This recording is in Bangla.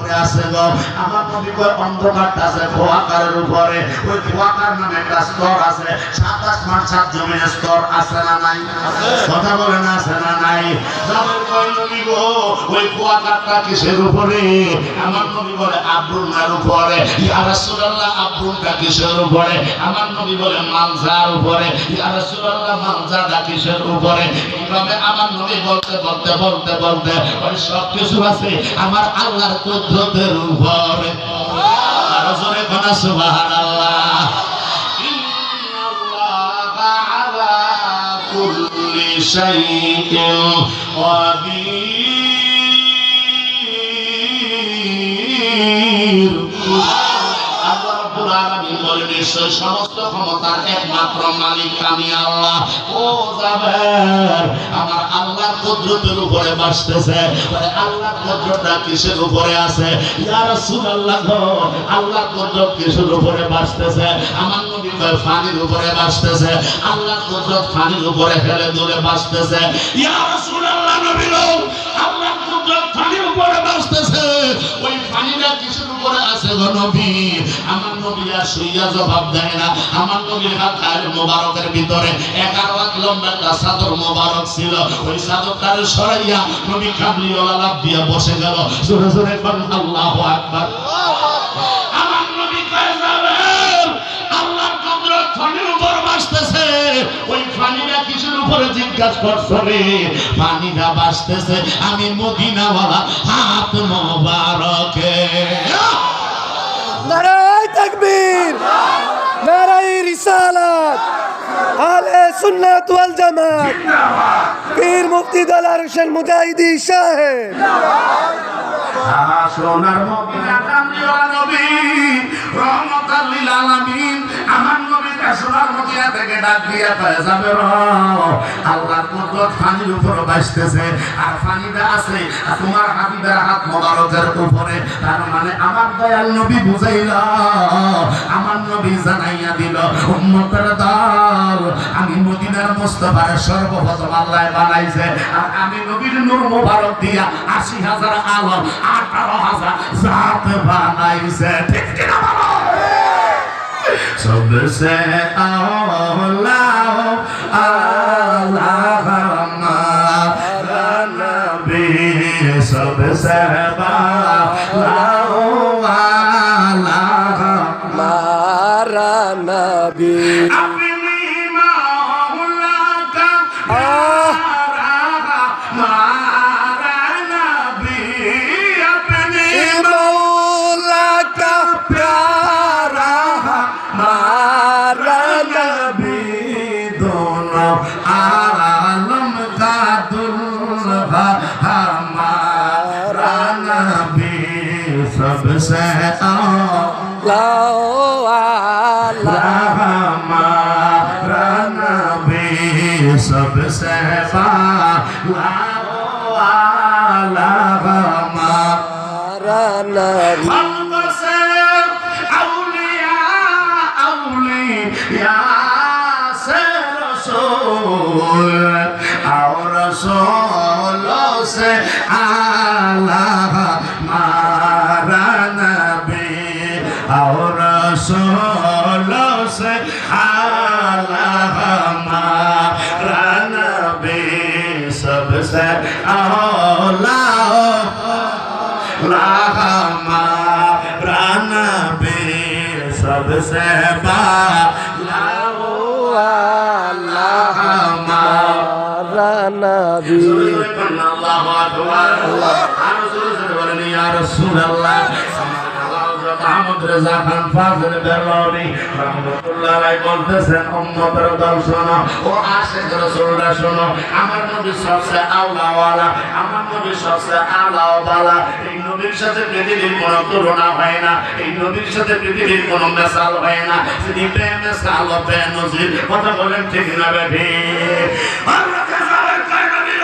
উপরে আছে গো। আমার নবী কয় অন্ধকারটা আছে খোয়াকারের উপরে, ওই খোয়াকার নামে একটা স্তর আছে, 7 আসমান 7 জমিনের স্তর আছে না নাই? কথা বলে না আছে না নাই? যাদের কয় নবী গো ওই খোয়াকারটা কিসের উপরে? আমার নবী বলে আব্রুনার উপরে। ইয়া রাসূলুল্লাহ আব্রুনটা কিসের উপরে? আমার নবী বলে মানজার উপরে। ইয়া রাসূলুল্লাহ মানজাটা কিসের উপরে? এইভাবে আমার নবী বলতে বলতে বলতে বলতে ওই সব কিছু আছে আমার আল্লাহর কুদরতের উপরে। আর জোরে কোনা সুবহানাল্লাহ। ইন্নাল্লাহা আলা কুল্লি শাইইন কাদির। আল্লাহ রাব্বুল আলামিন বলেন নিশ্চয় সমস্ত ক্ষমতার একমাত্র মালিক আমি আল্লাহ। ও জাবের আমার আল্লাহর কুদরতের উপরে বাসতেছে। আল্লাহর কুদরতটা কিসের উপরে আছে? ইয়া রাসূলুল্লাহ গো আল্লাহর কুদরত কিসের উপরে বাসতেছে? আমার নবী কয় পানির উপরে বাসতেছে। আল্লাহর কুদরত পানির উপরে ফেলে দূরে বাসতেছে। ইয়া রাসূলুল্লাহ নবী গো আল্লাহর কুদরত পানির উপরে বাসতেছে। ওই পানিটা কিসের উপরে আছে গো নবী? আমার নবী আর শুইয়া জবাব দেয় না। আমার নবীর হাতের মোবারকের ভিতরে 11 হাত লম্বা একটা চাদর মোবারক ছিল। ওই চাদরটার সরাইয়া নবী কামলিওয়ালা লাফ দিয়ে বসে গেল। জোরে জোরে বলেন আল্লাহু আকবার। আমার নবী কয় যাবেন আল্লাহর কুদরত পানির উপর বাসতেছে। ওই পানিটা কিসের উপরে জিজ্ঞাসা করছো রে? পানিটা বাসতেছে আমি মদিনাওয়ালা হাত মোবারকে। নারায়ে তাকবীর, নারায়ে রিসালাত, আহলে সুন্নাত ওয়াল জামাত, পীর মুফতি দলার হোসেন মুজাহিদি সাহেব। সোনার মদিনা কামলিওয়ালা নবী রহমাতাল লিল আলামিন। আমার নবী সোনার মদিনা থেকে ডাক দিয়া কয় যাবে র আল্লাহর কুদরত পানির উপর বাসতেছে আর পানিটা আছে তোমার হাবিবের হাত মোবারকের উপরে। তার মানে আমার দয়াল নবী বুঝাইল, আমার নবী জানাইয়া দিল উম্মতের দল আমি মদিনার মুস্তাফার সর্বপ্রথম আল্লাহ বানাইছে। আর আমি নবীর নূর মোবারক দিয়া 80,000 আলম 18,000 জাত বানাইছে। ঠিক কি না বলো? सबसे औला अल्लाह हमारा नबी, सबसे बाला अल्लाह हमारा नबी। सबसे हमारा नबी, सबसे बाला हमारा नबी। से औलिया औलिया से रसूल और रसूलों से आला हमारा नबी और रसूलों से आला हमारा नबी, सबसे औला हमारा नबी, सबसे बाला हमारा नबी। या रसूल अल्लाह আহমদ রেজা খান ফাজিল বেলাউনি রাহমাতুল্লাহ আলাইহি বলতেছেন উম্মতের দল শোনো ও আশিক রাসূলরা শোনো। আমার নবী সবচেয়ে আওলা ওয়ালা, আমার নবী সবচেয়ে আলা ওয়ালা। এই নবীর সাথে পৃথিবীর কোনো তুলনা হয় না, এই নবীর সাথে পৃথিবীর কোনো মিসাল হয় না। যিনি প্রেমে সালো প্রেম নজির। কথা বলেন ঠিক না বেঠি? আল্লাহ কাছে কয় নবী